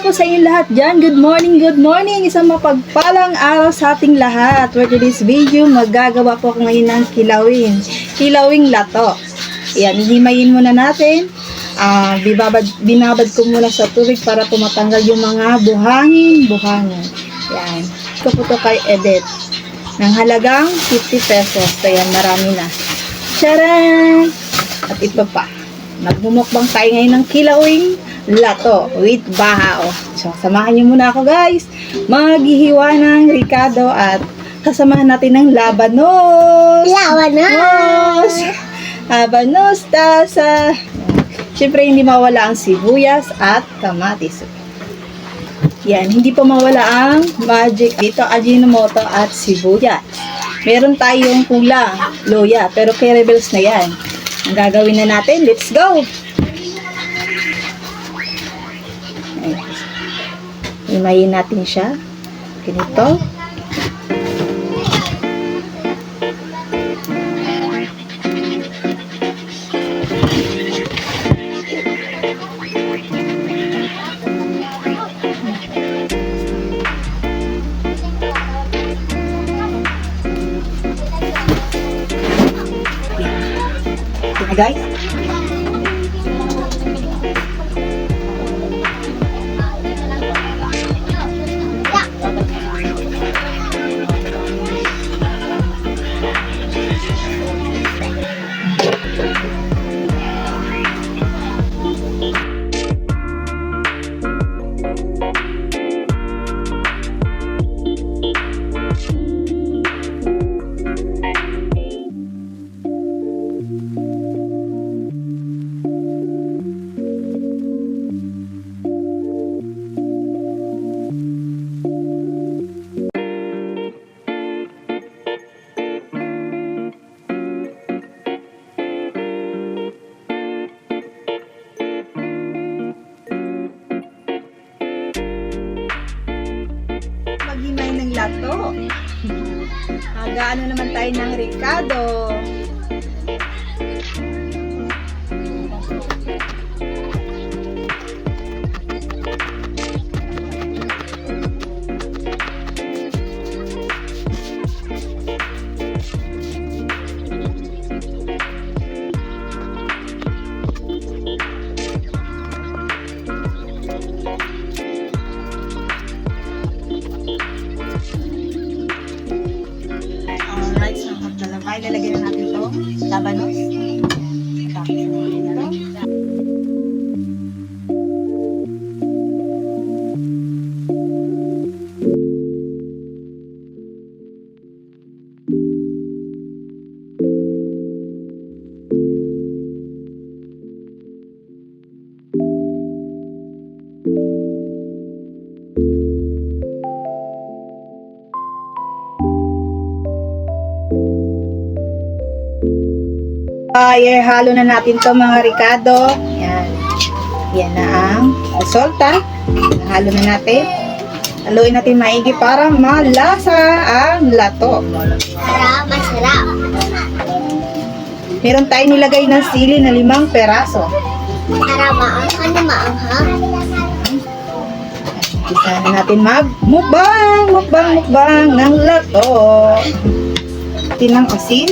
po sa inyo lahat dyan. Good morning. Isang mapagpalang araw sa ating lahat. For today's video, magagawa po ako ngayon ng kilawing lato. Ayan, hihimayin muna natin. Binabad ko muna sa tubig para po matanggal yung mga buhangin. Ayan, ito po ito kay Edith. Ng halagang 50 pesos. Ayan, marami na. Charan! At ito pa. Magmumukbang tayo ngayon ng kilawing lato with bahaw. So, samahan niyo muna ako guys. Maghihiwa ng ricado at kasamahan natin ng labanos. Labanos, tasa. Siyempre, hindi mawala ang sibuyas at kamatis. Yan, hindi pa mawala ang magic. Dito, Ajinomoto at sibuyas. Meron tayong kulang, loya, pero kay Rebels na yan. Ang gagawin na natin, let's go! Himayin natin siya. Ganito. Ito na guys. Maghimay ng lato. Gaano naman tayo ng ricado. Ay, lalagyan na natin ito. Labanos. Tapos ito. Halo na natin to mga ricado. Yan. Yan na ang resulta. Halo na natin. Haluin natin maigi para malasa ang lato. Masarap. Meron tayong nilagay ng sili na 5 peraso. Para maanghang. Isa na natin mukbang ng lato. Tinang asin.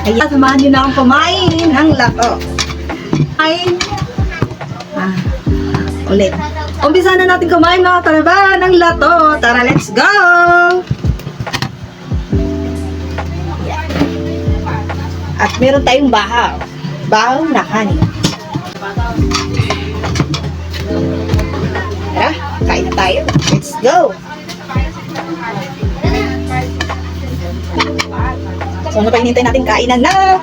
Ayan, samahan nyo na akong kumain ng lato. Ulit. Umpisa na natin kumain mga talaba ng lato. Tara, let's go! Ayan. At meron tayong bahaw. Bahaw na kanin. Tara, kain na tayo. Let's go! So, ano pa hinintay natin? Kainan na!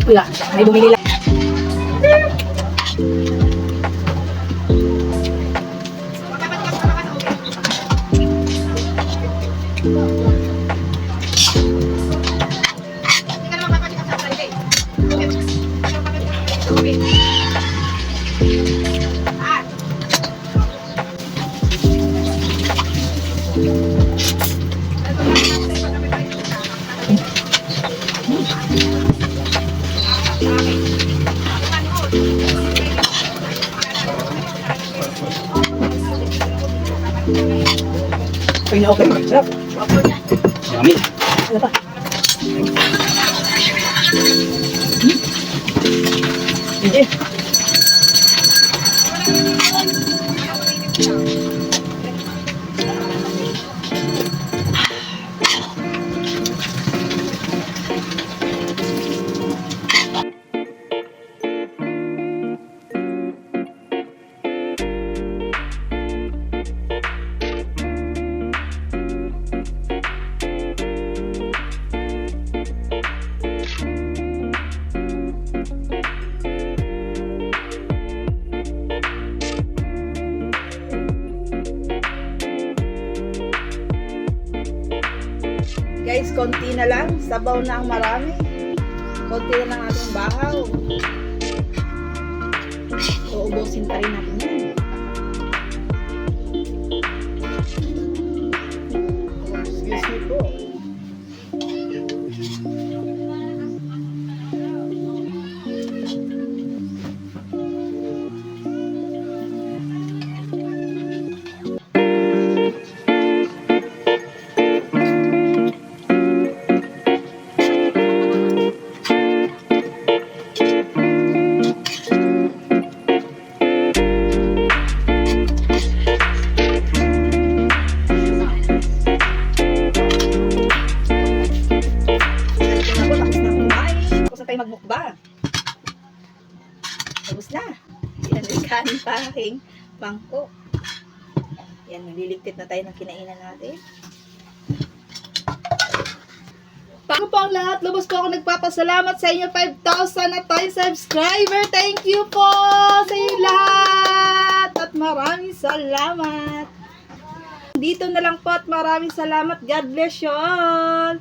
Wala, may bumili lang. Okay na okay. Sarap. Yummy. Ano pa? Hindi. Guys, konti na lang. Sabaw na ang marami. Konti na lang ating bahaw. Uubusin pa rin natin yan. Excuse me po. Magmukbang. Tapos na. Yan, may kanin pa aking bangko. Yan, nililigpit na tayo ng kinainan natin. Bago po ang lahat, lubos po ako nagpapasalamat sa inyo 5,000 na tayo subscriber. Thank you po sa inyo lahat. At maraming salamat. Dito na lang po at maraming salamat. God bless you all.